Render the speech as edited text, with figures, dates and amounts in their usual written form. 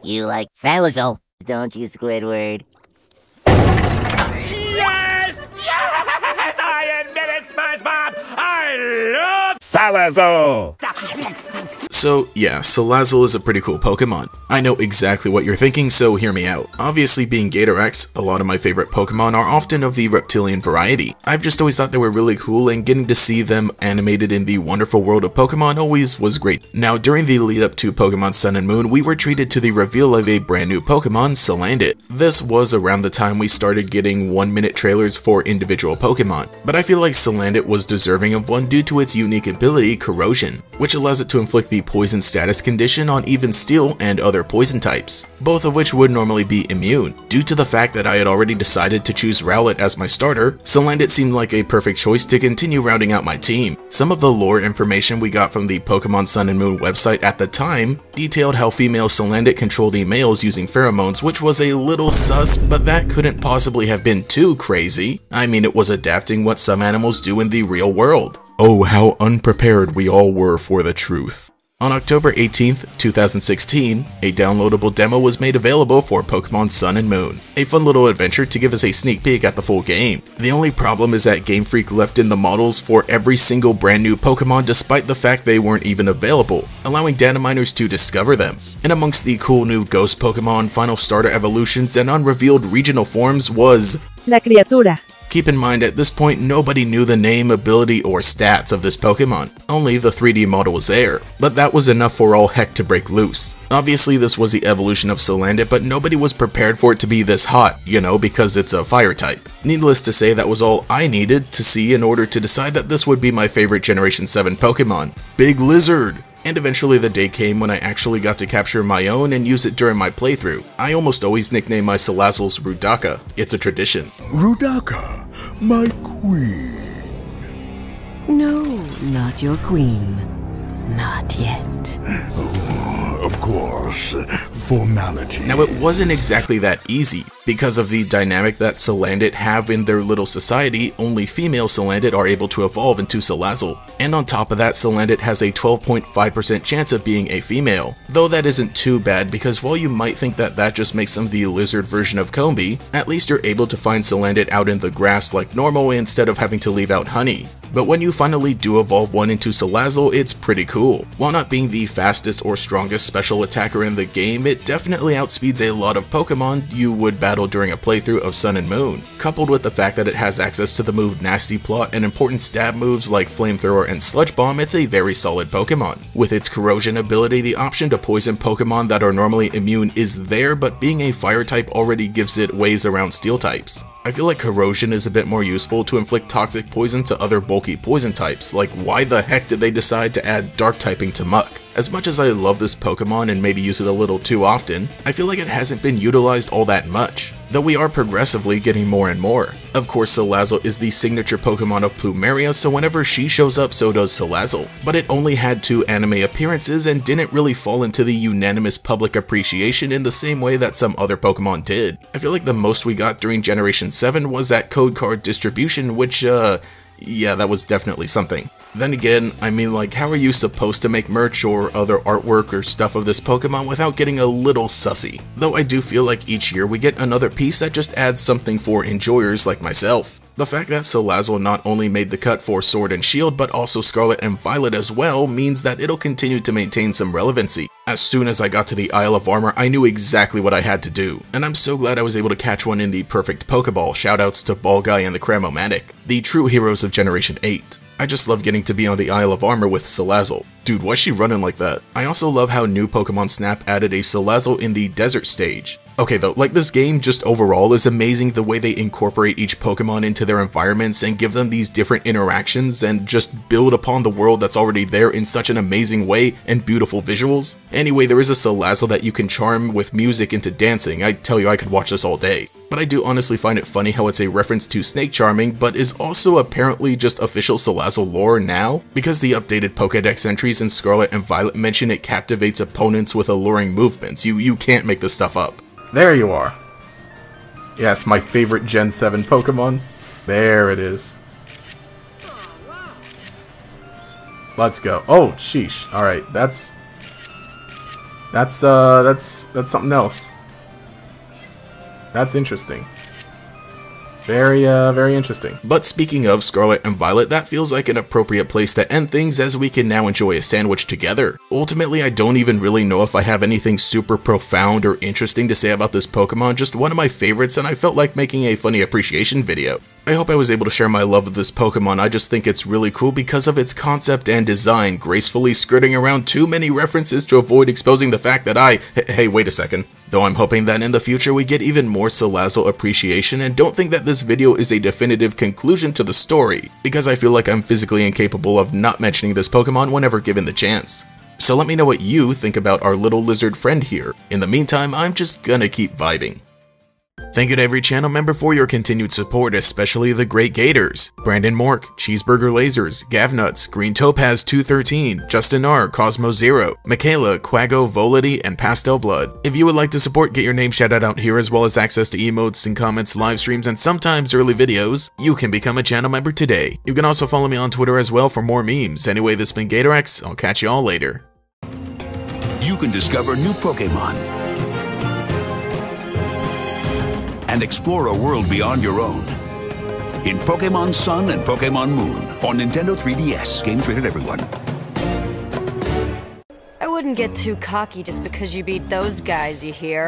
You like Salazzle, don't you, Squidward? Yes! Yes! I admit it, SpongeBob! I love Salazzle! So yeah, Salazzle is a pretty cool Pokemon. I know exactly what you're thinking, so hear me out. Obviously, being Gator X, a lot of my favorite Pokemon are often of the reptilian variety. I've just always thought they were really cool, and getting to see them animated in the wonderful world of Pokemon always was great. Now, during the lead up to Pokemon Sun and Moon, we were treated to the reveal of a brand new Pokemon, Salazzle. This was around the time we started getting 1-minute trailers for individual Pokemon, but I feel like Salazzle was deserving of one due to its unique ability, Corrosion, which allows it to inflict the poison status condition on even steel and other poison types, both of which would normally be immune. Due to the fact that I had already decided to choose Rowlet as my starter, Salazzle seemed like a perfect choice to continue rounding out my team. Some of the lore information we got from the Pokemon Sun and Moon website at the time detailed how female Salazzle controlled the males using pheromones, which was a little sus, but that couldn't possibly have been too crazy. I mean, it was adapting what some animals do in the real world. Oh, how unprepared we all were for the truth. On October 18th, 2016, a downloadable demo was made available for Pokemon Sun and Moon, a fun little adventure to give us a sneak peek at the full game. The only problem is that Game Freak left in the models for every single brand new Pokemon despite the fact they weren't even available, allowing data miners to discover them. And amongst the cool new Ghost Pokemon, final starter evolutions, and unrevealed regional forms was La criatura. Keep in mind, at this point, nobody knew the name, ability, or stats of this Pokemon. Only the 3D model was there, but that was enough for all heck to break loose. Obviously, this was the evolution of Salazzle, but nobody was prepared for it to be this hot, you know, because it's a fire type. Needless to say, that was all I needed to see in order to decide that this would be my favorite Generation 7 Pokemon. Big Lizard! And eventually the day came when I actually got to capture my own and use it during my playthrough. I almost always nickname my Salazzles Rudaka. It's a tradition. Rudaka, my queen. No, not your queen. Not yet. Of course, formality. Now, it wasn't exactly that easy. Because of the dynamic that Salazzle have in their little society, only female Salazzle are able to evolve into Salazzle. And on top of that, Salazzle has a 12.5% chance of being a female. Though that isn't too bad, because while you might think that that just makes them the lizard version of Combee, at least you're able to find Salazzle out in the grass like normal instead of having to leave out honey. But when you finally do evolve one into Salazzle, it's pretty cool. While not being the fastest or strongest special attacker in the game, it definitely outspeeds a lot of Pokemon you would battle during a playthrough of Sun and Moon. Coupled with the fact that it has access to the move Nasty Plot and important stab moves like Flamethrower and Sludge Bomb, it's a very solid Pokemon. With its Corrosion ability, the option to poison Pokemon that are normally immune is there, but being a fire type already gives it ways around steel types. I feel like Corrosion is a bit more useful to inflict toxic poison to other bulky poison types, like why the heck did they decide to add dark typing to Muck? As much as I love this Pokemon and maybe use it a little too often, I feel like it hasn't been utilized all that much, though we are progressively getting more and more. Of course, Salazzle is the signature Pokemon of Plumeria, so whenever she shows up, so does Salazzle. But it only had 2 anime appearances and didn't really fall into the unanimous public appreciation in the same way that some other Pokemon did. I feel like the most we got during Generation 7 was that code card distribution, which, yeah, that was definitely something. Then again, I mean, like, how are you supposed to make merch or other artwork or stuff of this Pokemon without getting a little sussy? Though I do feel like each year we get another piece that just adds something for enjoyers like myself. The fact that Salazzle not only made the cut for Sword and Shield, but also Scarlet and Violet as well, means that it'll continue to maintain some relevancy. As soon as I got to the Isle of Armor, I knew exactly what I had to do, and I'm so glad I was able to catch one in the perfect Pokeball. Shoutouts to Ball Guy and the Cramomatic, the true heroes of Generation 8. I just love getting to be on the Isle of Armor with Salazzle. Dude, why's she running like that? I also love how new Pokemon Snap added a Salazzle in the desert stage. Okay though, like this game just overall is amazing the way they incorporate each Pokemon into their environments and give them these different interactions and just build upon the world that's already there in such an amazing way and beautiful visuals. Anyway, there is a Salazzle that you can charm with music into dancing. I tell you, I could watch this all day. But I do honestly find it funny how it's a reference to snake charming, but is also apparently just official Salazzle lore now, because the updated Pokédex entries in Scarlet and Violet mention it captivates opponents with alluring movements. You can't make this stuff up. There you are. Yes, my favorite Gen 7 Pokemon. There it is. Let's go. Oh, sheesh. Alright, that's... That's something else. That's interesting. Very interesting. But speaking of Scarlet and Violet, that feels like an appropriate place to end things, as we can now enjoy a sandwich together. Ultimately, I don't even really know if I have anything super profound or interesting to say about this Pokemon, just one of my favorites, and I felt like making a funny appreciation video. I hope I was able to share my love of this Pokemon. I just think it's really cool because of its concept and design, gracefully skirting around too many references to avoid exposing the fact that hey, wait a second. Though I'm hoping that in the future we get even more Salazzle appreciation, and don't think that this video is a definitive conclusion to the story, because I feel like I'm physically incapable of not mentioning this Pokemon whenever given the chance. So let me know what you think about our little lizard friend here. In the meantime, I'm just gonna keep vibing. Thank you to every channel member for your continued support, especially the Great Gators, Brandon Mork, Cheeseburger Lasers, Gavnuts, Green Topaz 213, Justin R, Cosmo Zero, Michaela, Quago, Volity, and Pastel Blood. If you would like to support, get your name shouted out here, as well as access to emotes and comments, live streams, and sometimes early videos, you can become a channel member today. You can also follow me on Twitter as well for more memes. Anyway, this has been GatorX. I'll catch you all later. You can discover new Pokémon and explore a world beyond your own in Pokémon Sun and Pokémon Moon on Nintendo 3DS. Games rated everyone. I wouldn't get too cocky just because you beat those guys, you hear?